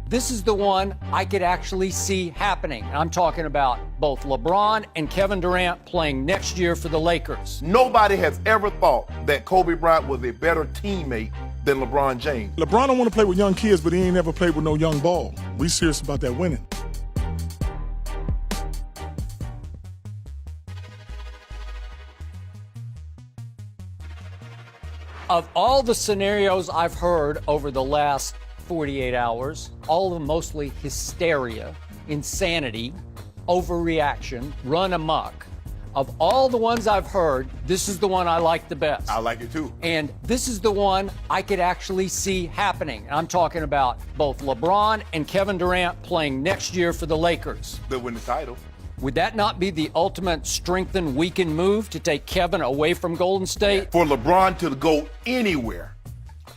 this is the one I could actually see happening. And I'm talking about both LeBron and Kevin Durant playing next year for the Lakers. Nobody has ever thought that Kobe Bryant was a better teammate than LeBron James. LeBron don't want to play with young kids, but he ain't never played with no young ball. We serious about that winning. Of all the scenarios I've heard over the last 48 hours, all of them mostly hysteria, insanity, overreaction, run amok. Of all the ones I've heard, this is the one I like the best. I like it too. And this is the one I could actually see happening. And I'm talking about both LeBron and Kevin Durant playing next year for the Lakers. They'll win the title. Would that not be the ultimate strengthen, weaken move to take Kevin away from Golden State? For LeBron to go anywhere,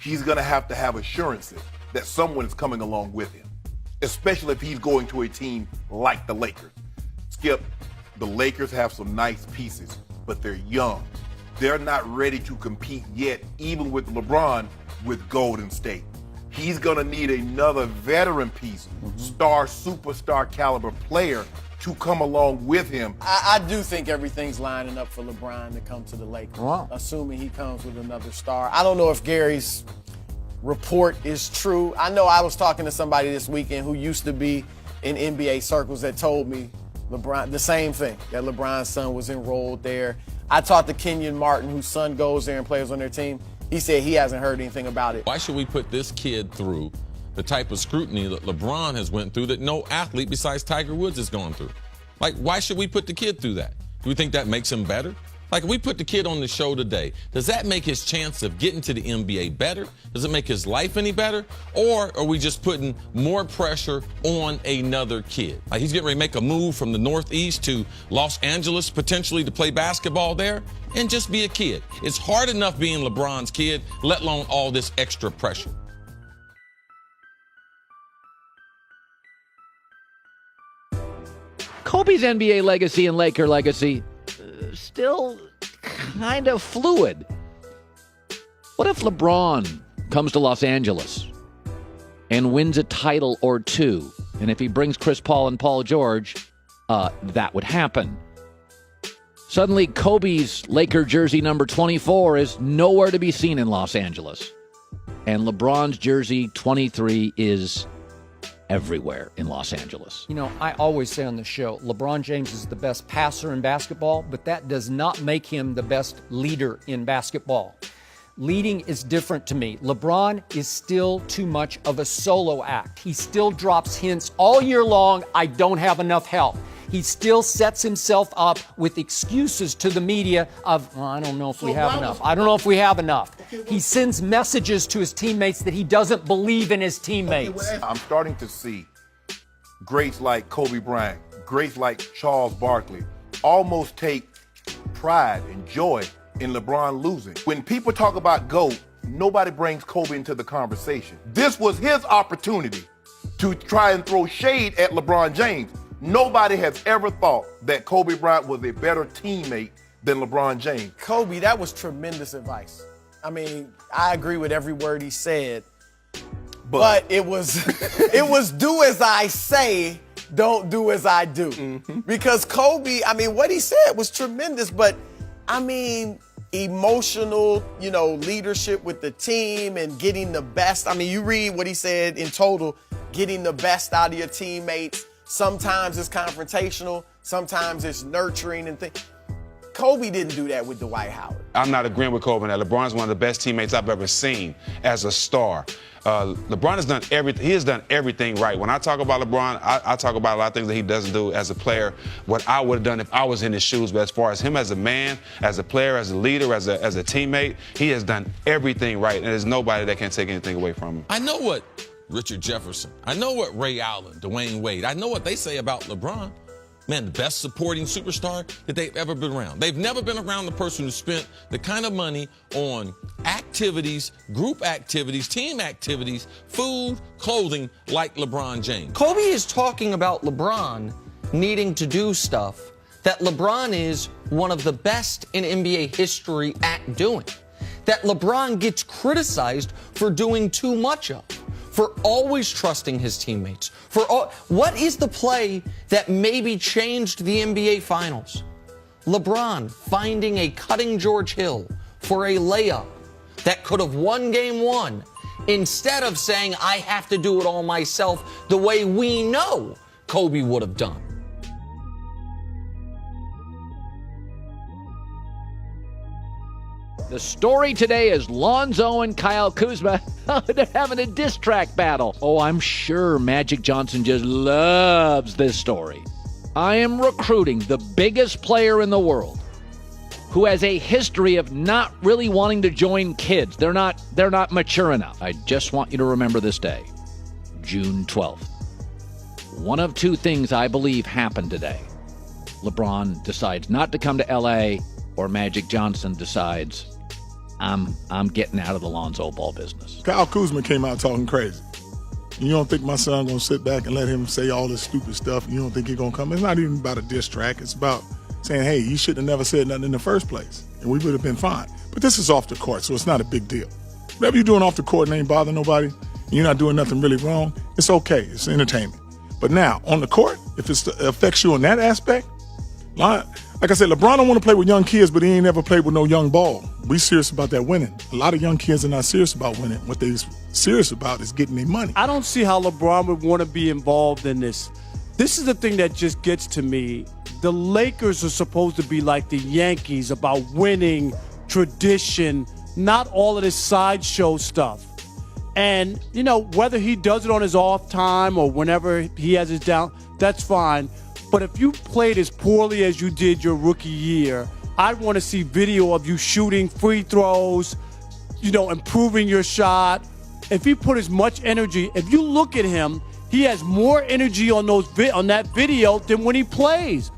he's going to have assurances that someone is coming along with him, especially if he's going to a team like the Lakers. Skip, the Lakers have some nice pieces, but they're young. They're not ready to compete yet, even with LeBron, with Golden State. He's going to need another veteran piece, superstar caliber player to come along with him. I do think everything's lining up for LeBron to come to the Lakers, Wow. assuming he comes with another star. I don't know if Gary's report is true. I know I was talking to somebody this weekend who used to be in NBA circles that told me LeBron, the same thing, that LeBron's son was enrolled there. I talked to Kenyon Martin, whose son goes there and plays on their team. He said he hasn't heard anything about it. Why should we put this kid through the type of scrutiny that LeBron has went through that no athlete besides Tiger Woods has gone through? Like, why should we put the kid through that? Do we think that makes him better? Like, if we put the kid on the show today, does that make his chance of getting to the NBA better? Does it make his life any better? Or are we just putting more pressure on another kid? Like, he's getting ready to make a move from the Northeast to Los Angeles, potentially to play basketball there, and just be a kid. It's hard enough being LeBron's kid, let alone all this extra pressure. Kobe's NBA legacy and Laker legacy still kind of fluid. What if LeBron comes to Los Angeles and wins a title or two? And if he brings Chris Paul and Paul George, that would happen. Suddenly, Kobe's Laker jersey number 24 is nowhere to be seen in Los Angeles. And LeBron's jersey 23 is everywhere in Los Angeles. You know, I always say on the show, LeBron James is the best passer in basketball, but that does not make him the best leader in basketball. Leading is different to me. LeBron is still too much of a solo act. He still drops hints all year long, I don't have enough help. He still sets himself up with excuses to the media of, well, I don't know if we have enough. I don't know if we have enough. He sends messages to his teammates that he doesn't believe in his teammates. I'm starting to see greats like Kobe Bryant, greats like Charles Barkley, almost take pride and joy in LeBron losing. When people talk about GOAT, nobody brings Kobe into the conversation. This was his opportunity to try and throw shade at LeBron James. Nobody has ever thought that Kobe Bryant was a better teammate than LeBron James. Kobe, that was tremendous advice. I mean, I agree with every word he said, but it was do as I say, don't do as I do. Because Kobe, I mean, what he said was tremendous, but I mean, emotional, leadership with the team and getting the best. I mean, you read what he said in total, getting the best out of your teammates. Sometimes it's confrontational, sometimes it's nurturing and things. Kobe didn't do that with Dwight Howard. I'm not agreeing with Kobe that LeBron's one of the best teammates I've ever seen as a star. LeBron has done everything. He has done everything right. When I talk about LeBron, I talk about a lot of things that he doesn't do as a player, what I would have done if I was in his shoes. But as far as him as a man, as a player, as a leader, as a teammate, he has done everything right. And there's nobody that can take anything away from him. I know what Richard Jefferson, I know what Ray Allen, Dwayne Wade, I know what they say about LeBron. Man, the best supporting superstar that they've ever been around. They've never been around the person who spent the kind of money on activities, group activities, team activities, food, clothing like LeBron James. Kobe is talking about LeBron needing to do stuff that LeBron is one of the best in NBA history at doing. That LeBron gets criticized for doing too much of. for always trusting his teammates. What is the play that maybe changed the NBA Finals? LeBron finding a cutting George Hill for a layup that could have won game one, instead of saying, I have to do it all myself the way we know Kobe would have done. The story today is Lonzo and Kyle Kuzma. They're having a diss track battle. Oh, I'm sure Magic Johnson just loves this story. I am recruiting the biggest player in the world who has a history of not really wanting to join kids. They're not mature enough. I just want you to remember this day, June 12th. One of two things I believe happened today. LeBron decides not to come to LA, or Magic Johnson decides, I'm getting out of the Lonzo Ball business. Kyle Kuzma came out talking crazy. You don't think my son gonna sit back and let him say all this stupid stuff? You don't think he gonna come? It's not even about a diss track. It's about saying, hey, you should have never said nothing in the first place, and we would have been fine. But this is off the court, so it's not a big deal. Whatever you're doing off the court and ain't bothering nobody, and you're not doing nothing really wrong, it's okay. It's entertainment. But now, on the court, if it affects you in that aspect, like I said, LeBron don't want to play with young kids, but he ain't never played with no young ball. We serious about that winning. A lot of young kids are not serious about winning. What they serious about is getting their money. I don't see how LeBron would want to be involved in this. This is the thing that just gets to me. The Lakers are supposed to be like the Yankees about winning, tradition, not all of this sideshow stuff. And, you know, whether he does it on his off time or whenever he has his down, that's fine. But if you played as poorly as you did your rookie year, I'd want to see video of you shooting free throws, you know, improving your shot. If he put as much energy, if you look at him, he has more energy on that video than when he plays.